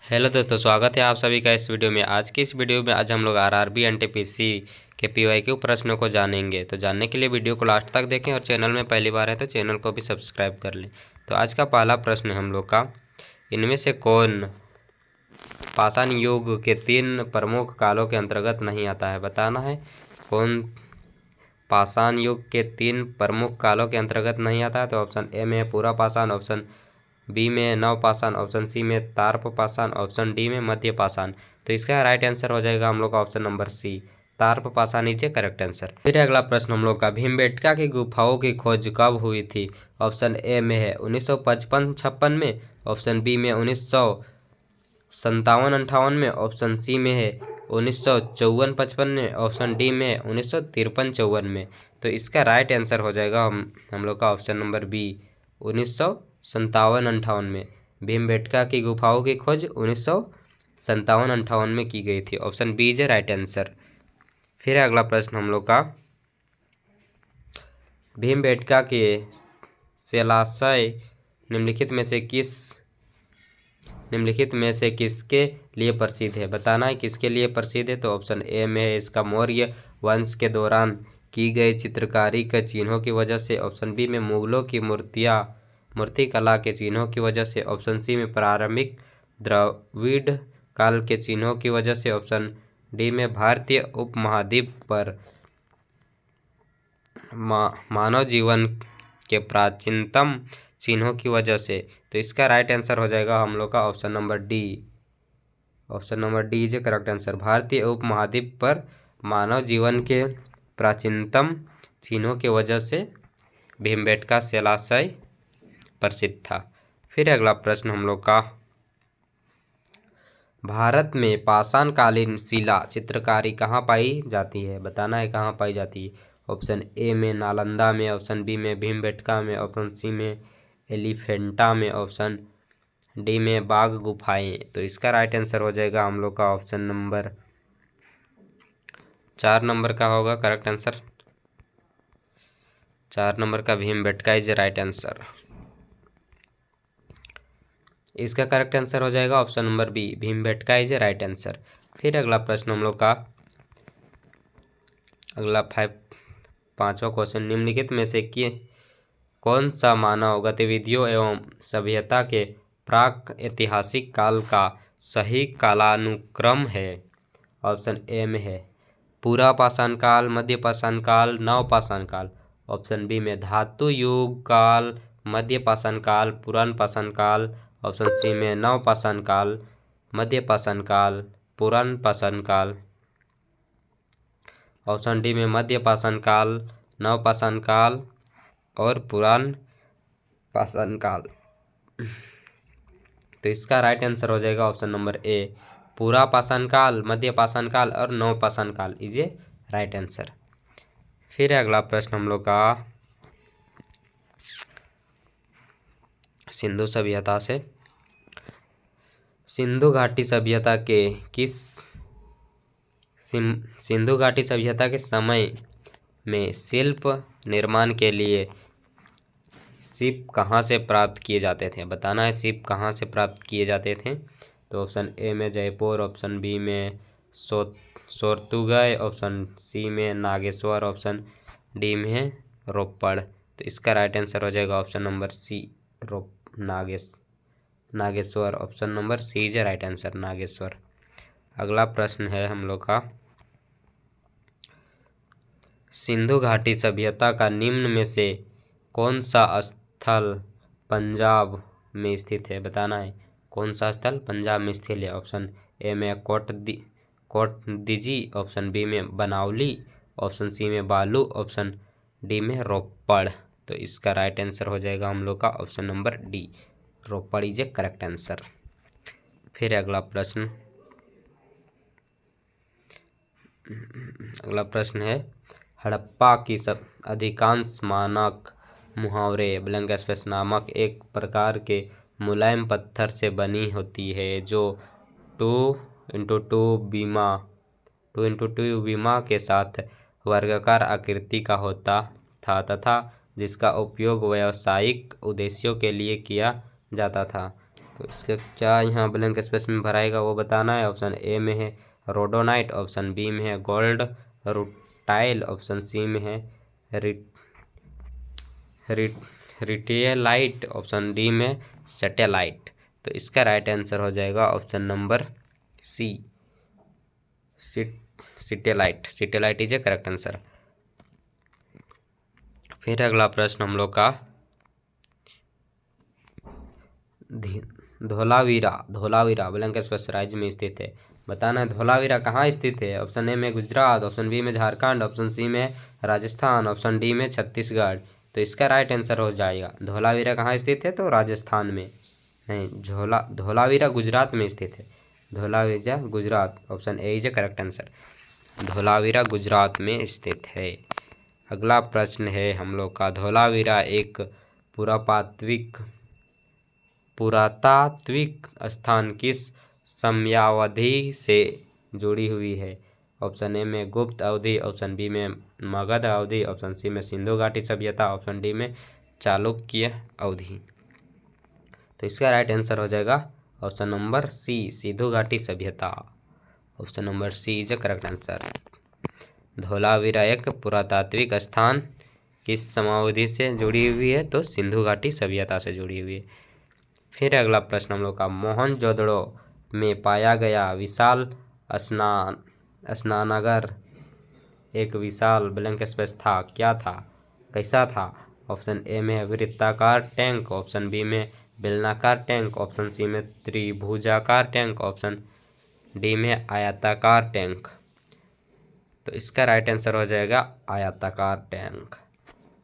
Hello दोस्तों, स्वागत है आप सभी का इस वीडियो में। आज की इस वीडियो में आज हम लोग आरआरबी एनटीपीसी के पीवाईक्यू प्रश्नों को जानेंगे। तो जानने के लिए वीडियो को लास्ट तक देखें और चैनल में पहली बार है तो चैनल को भी सब्सक्राइब कर लें। तो आज का पहला प्रश्न हम लोग का, इनमें से कौन पाषाण युग के 3 प्रमुख कालों के अंतर्गत नहीं आता है? बताना है कौन पाषाण युग के 3 प्रमुख कालों के अंतर्गत नहीं आता है। तो ऑप्शन ए में पूरा पाषाण, ऑप्शन बी में नव पाषाण, ऑप्शन सी में तार्प पाषाण, ऑप्शन डी में मध्य पाषाण। तो इसका राइट आंसर हो जाएगा हम लोग का ऑप्शन नंबर सी, तार्प पाषाण इज करेक्ट आंसर। फिर अगला प्रश्न हम लोग का, भीमबेटका की गुफाओं की खोज कब हुई थी? ऑप्शन ए में है 1955-56 में, ऑप्शन बी में 1957-58 में, ऑप्शन सी में है 1954-55 में, ऑप्शन डी में 1953-54 में। तो इसका राइट आंसर हो जाएगा हम लोग का ऑप्शन नंबर बी, 1957-58 में। भीमबेटका की गुफाओं की खोज 1957-58 में की गई थी। Option B is right answer. फिर अगला प्रश्न हम लोग का, भीमबेटका के शिलाशय निम्नलिखित में से किसके लिए प्रसिद्ध है? बताना है किसके लिए प्रसिद्ध है। तो ऑप्शन ए में है इसका मौर्य वंश के दौरान की गई चित्रकारी के चिन्हों की वजह से, ऑप्शन बी में मुगलों की मूर्तिकला के चिन्हों की वजह से, ऑप्शन सी में प्रारंभिक द्रविड़ काल के चिन्हों की वजह से, ऑप्शन डी में भारतीय उपमहाद्वीप पर मानव जीवन के प्राचीनतम चिन्हों की वजह से। तो इसका राइट आंसर हो जाएगा हम लोग का option number D. Option number D is correct answer. भारतीय उपमहाद्वीप पर मानव जीवन के प्राचीनतम चिन्हों की वजह से भीमबेटका शिलाशय प्रसिद्ध था। फिर अगला प्रश्न हम लोग का, भारत में पाषाणकालीन शिला चित्रकारी कहाँ पाई जाती है? बताना है कहाँ पाई जाती है। ऑप्शन ए में नालंदा में, ऑप्शन बी में भीमबेटका में, ऑप्शन सी में एलिफेंटा में, ऑप्शन डी में बाघ गुफाएं। तो इसका राइट आंसर हो जाएगा हम लोग का ऑप्शन नंबर 4 नंबर का होगा करेक्ट आंसर। 4 नंबर का भीमबेटका इज राइट आंसर। इसका करेक्ट आंसर हो जाएगा option number B, Bhimbetka is right answer. फिर अगला प्रश्न हम लोग का, अगला 5वां क्वेश्चन, निम्नलिखित में से कौन सा मानव गतिविधियों एवं सभ्यता के प्राक ऐतिहासिक काल का सही कालानुक्रम है? ऑप्शन ए में है पूरा पाषाण काल, मध्य पाषाण काल, नव पाषाण काल, ऑप्शन बी में धातु युग काल, मध्य पाषाण काल, पुरान पाषाण काल, ऑप्शन सी में नव पाषाण काल, मध्य पाषाण काल, पुरान पाषाण काल, ऑप्शन डी में मध्य पाषाण काल, नव पाषाण काल और पुरान पाषाण काल। तो इसका राइट आंसर हो जाएगा ऑप्शन नंबर ए, पूरा पाषाण काल, मध्य पाषाण काल और नव पाषाण काल इज ए राइट आंसर। फिर अगला प्रश्न हम लोग का, सिंधु सभ्यता से, सिंधु घाटी सभ्यता के समय में शिल्प निर्माण के लिए सीप कहाँ से प्राप्त किए जाते थे? बताना है सीप कहाँ से प्राप्त किए जाते थे। तो ऑप्शन ए में जयपुर, ऑप्शन बी में सोरतुगय, ऑप्शन सी में नागेश्वर, ऑप्शन डी में रोपड़। तो इसका राइट आंसर हो जाएगा option number C, Nageshwar. Option number C is right answer, Nageshwar. अगला प्रश्न है हम लोग का, सिंधु घाटी सभ्यता का निम्न में से कौन सा स्थल पंजाब में स्थित है? बताना है कौन सा स्थल पंजाब में स्थित है। ऑप्शन ए में कोटदीजी, ऑप्शन बी में बनावली, ऑप्शन सी में बालू, ऑप्शन डी में रोपड़। तो इसका राइट आंसर हो जाएगा हम लोग का option number D, Ropar is a correct answer. फिर अगला प्रश्न है, हड़प्पा की अधिकांश मानक मुहावरे ब्लैंक स्पेस नामक एक प्रकार के मुलायम पत्थर से बनी होती है जो 2x2 बीमा के साथ वर्गाकार आकृति का होता था तथा जिसका उपयोग व्यावसायिक उद्देश्यों के लिए किया जाता था। तो इसका क्या यहाँ ब्लैंक स्पेस में भराएगा वो बताना है। ऑप्शन ए में है रोडोनाइट, ऑप्शन बी में है गोल्ड रुटाइल, ऑप्शन सी में है रिटेलाइट, ऑप्शन डी में सैटेलाइट। तो इसका राइट आंसर हो जाएगा option number C, satellite. Satellite is a correct answer. फिर अगला प्रश्न हम लोग का धोलावीरा, धोलावीरा ब्लैंक स्पेस राज्य में स्थित है। बताना है धोलावीरा कहाँ स्थित है। ऑप्शन ए में गुजरात, ऑप्शन बी में झारखंड, ऑप्शन सी में राजस्थान, ऑप्शन डी में छत्तीसगढ़। तो इसका राइट आंसर हो जाएगा धोलावीरा कहाँ स्थित है, तो राजस्थान में नहीं, धोलावीरा गुजरात में स्थित है। Dholavira Gujarat, option A is a correct answer. Dholavira Gujarat में स्थित है। अगला प्रश्न है हम लोग का धोलावीरा एक पुरातात्विक स्थान किस समयावधि से जुड़ी हुई है। ऑप्शन ए में गुप्त अवधि, ऑप्शन बी में मगध अवधि, ऑप्शन सी में सिंधु घाटी सभ्यता, ऑप्शन डी में चालुक्य अवधि। तो इसका राइट आंसर हो जाएगा ऑप्शन नंबर सी, सिंधु घाटी सभ्यता। Option number C is the correct answer. Dholavira एक पुरातात्विक स्थान किस समयावधि से जुड़ी हुई है, तो सिंधु घाटी सभ्यता से जुड़ी हुई है। फिर अगला प्रश्न हम लोग का मोहनजोदड़ो में पाया गया विशाल स्नानागार एक विशाल ब्लैंक स्पेस था, क्या था, कैसा था। ऑप्शन ए में वृत्ताकार टैंक, ऑप्शन बी में बेलनाकार टैंक, ऑप्शन सी में त्रिभुजाकार टैंक, ऑप्शन डी में आयताकार टैंक। तो इसका राइट आंसर हो जाएगा आयताकार tank.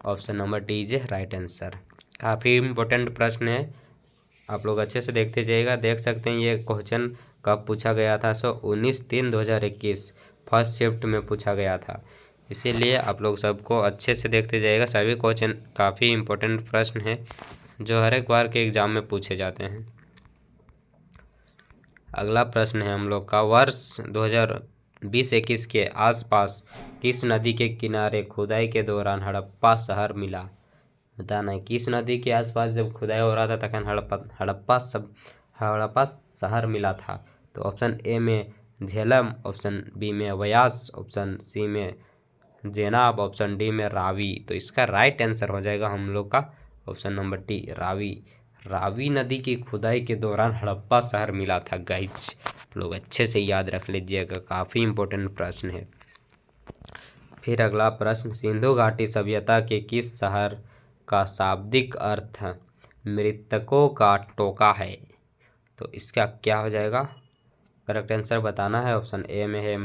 Option number D is right answer. काफ़ी इम्पोर्टेंट प्रश्न है, आप लोग अच्छे से देखते जाइएगा। देख सकते हैं ये क्वेश्चन कब पूछा गया था, 19/3/2021 फर्स्ट शिफ्ट में पूछा गया था। इसीलिए आप लोग सबको अच्छे से देखते जाइएगा। सभी क्वेश्चन काफ़ी इम्पोर्टेंट प्रश्न हैं जो हर एक बार के एग्ज़ाम में पूछे जाते हैं। अगला प्रश्न है हम लोग का वर्ष 2020-21 के आसपास किस नदी के किनारे खुदाई के दौरान हड़प्पा शहर मिला। बताना है किस नदी के आसपास जब खुदाई हो रहा था तखन हड़प्पा शहर मिला था। तो ऑप्शन ए में झेलम, ऑप्शन बी में व्यास, ऑप्शन सी में जेनाब, ऑप्शन डी में रावी। तो इसका राइट आंसर हो जाएगा हम लोग का option number D, Ravi. Ravi नदी की खुदाई के दौरान हड़प्पा शहर मिला था। गाइस लोग अच्छे से याद रख लीजिएगा, काफ़ी इम्पोर्टेंट प्रश्न है। फिर अगला प्रश्न सिंधु घाटी सभ्यता के किस शहर का शाब्दिक अर्थ मृतकों का टोका है। तो इसका क्या हो जाएगा, करेक्ट आंसर बताना है। ऑप्शन ए में है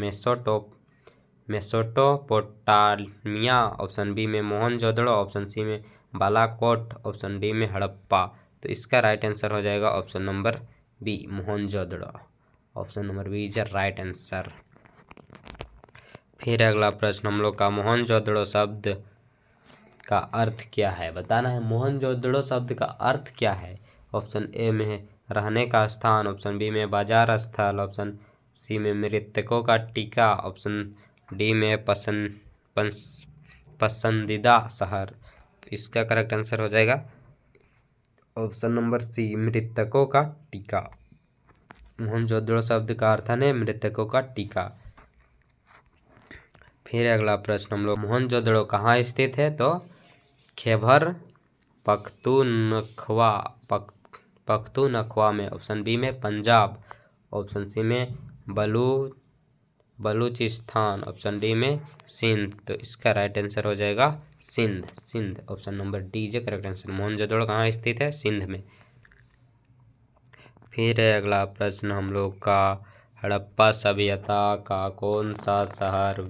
मेसोपोटामिया, ऑप्शन बी में मोहनजोदड़ो, ऑप्शन सी में बालाकोट, ऑप्शन डी में हड़प्पा। तो इसका राइट आंसर हो जाएगा option number B, Mohenjodaro. Option number B is right answer. फिर अगला प्रश्न हम लोग का मोहनजोदड़ो शब्द का अर्थ क्या है। बताना है मोहनजोदड़ो शब्द का अर्थ क्या है। ऑप्शन ए में है रहने का स्थान, ऑप्शन बी में बाजार स्थल, ऑप्शन सी में मृतकों का टीका, ऑप्शन डी में पसंदीदा शहर। तो इसका करेक्ट आंसर हो जाएगा ऑप्शन नंबर सी, मृतकों का टीका। मोहनजोदड़ो शब्द का अर्थ है मृतकों का टीका। फिर अगला प्रश्न हम लोग मोहनजोदड़ो कहाँ स्थित है। तो खैबर पख्तूनख्वा में, ऑप्शन बी में पंजाब, ऑप्शन सी में बलूचिस्तान, ऑप्शन डी में सिंध। तो इसका राइट आंसर हो जाएगा Sindh. Option number D is correct answer. Mohenjodaro कहाँ स्थित है, सिंध में। फिर अगला प्रश्न हम लोग का हड़प्पा सभ्यता का कौन सा शहर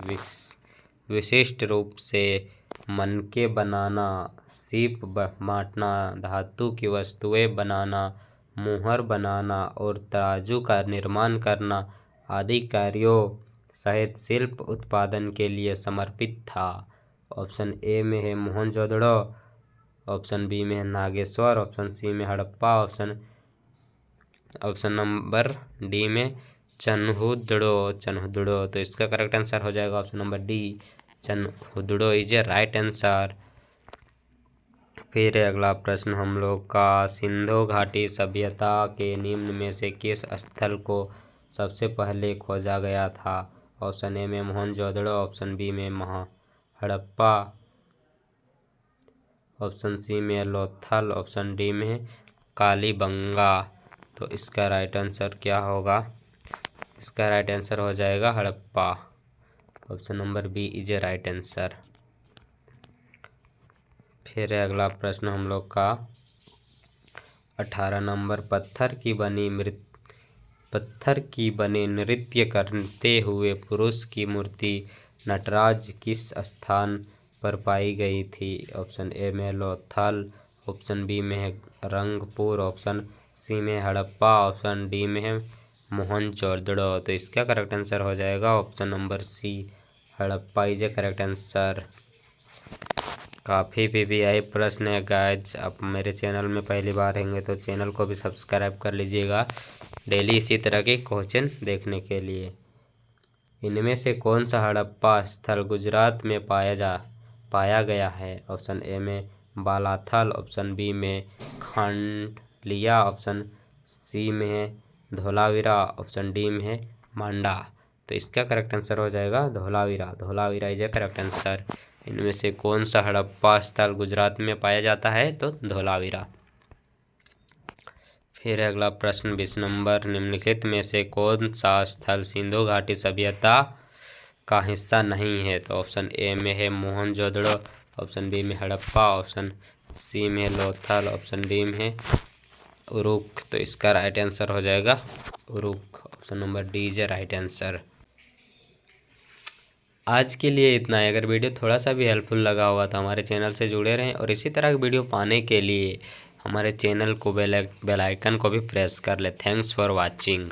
विशिष्ट रूप से मनके बनाना, सीप बांटना, धातु की वस्तुएं बनाना, मुहर बनाना और तराजू का निर्माण करना आदि कार्यों सहित शिल्प उत्पादन के लिए समर्पित था। ऑप्शन ए में है मोहनजोदड़ो, ऑप्शन बी में है नागेश्वर, ऑप्शन सी में हड़प्पा, ऑप्शन नंबर डी में चन्हुदड़ो। तो इसका करेक्ट आंसर हो जाएगा option number D, Chanhudaro is a right answer. फिर अगला प्रश्न हम लोग का, सिंधु घाटी सभ्यता के निम्न में से किस स्थल को सबसे पहले खोजा गया था? ऑप्शन ए में मोहनजोदड़ो, ऑप्शन बी में हड़प्पा, ऑप्शन सी में लोथल, ऑप्शन डी में कालीबंगा। तो इसका राइट आंसर क्या होगा? इसका राइट आंसर हो जाएगा Harappa. Option number B is a right answer. फिर अगला प्रश्न हम लोग का 18 नंबर, पत्थर की बने नृत्य करते हुए पुरुष की मूर्ति नटराज किस स्थान पर पाई गई थी? ऑप्शन ए में लोथल, ऑप्शन बी में रंगपुर, ऑप्शन सी में हड़प्पा, ऑप्शन डी में मोहनजोदड़ो। तो इसका करेक्ट आंसर हो जाएगा option number C, Harappa is a correct answer. काफ़ी PBI प्रश्न है गाइज। आप मेरे चैनल में पहली बार रहेंगे तो चैनल को भी सब्सक्राइब कर लीजिएगा डेली इसी तरह के क्वेश्चन देखने के लिए। इनमें से कौन सा हड़प्पा स्थल गुजरात में पाया गया है? ऑप्शन ए में बालाथल, ऑप्शन बी में खांडलिया, ऑप्शन सी में धोलावीरा, ऑप्शन डी में मांडा। तो इसका करेक्ट आंसर हो जाएगा Dholavira. Dholavira is a correct answer. इनमें से कौन सा हड़प्पा स्थल गुजरात में पाया जाता है? तो धोलावीरा। फिर अगला प्रश्न 20 नंबर, निम्नलिखित में से कौन सा स्थल सिंधु घाटी सभ्यता का हिस्सा नहीं है? तो ऑप्शन ए में है मोहनजोदड़ो, ऑप्शन बी में हड़प्पा, ऑप्शन सी में लोथल, ऑप्शन डी में उरुक। तो इसका राइट आंसर हो जाएगा Uruk. Option number D is right answer. आज के लिए इतना है। अगर वीडियो थोड़ा सा भी हेल्पफुल लगा होगा तो हमारे चैनल से जुड़े रहें और इसी तरह की वीडियो पाने के लिए हमारे चैनल को बेल आइकन को भी प्रेस कर ले। Thanks for watching.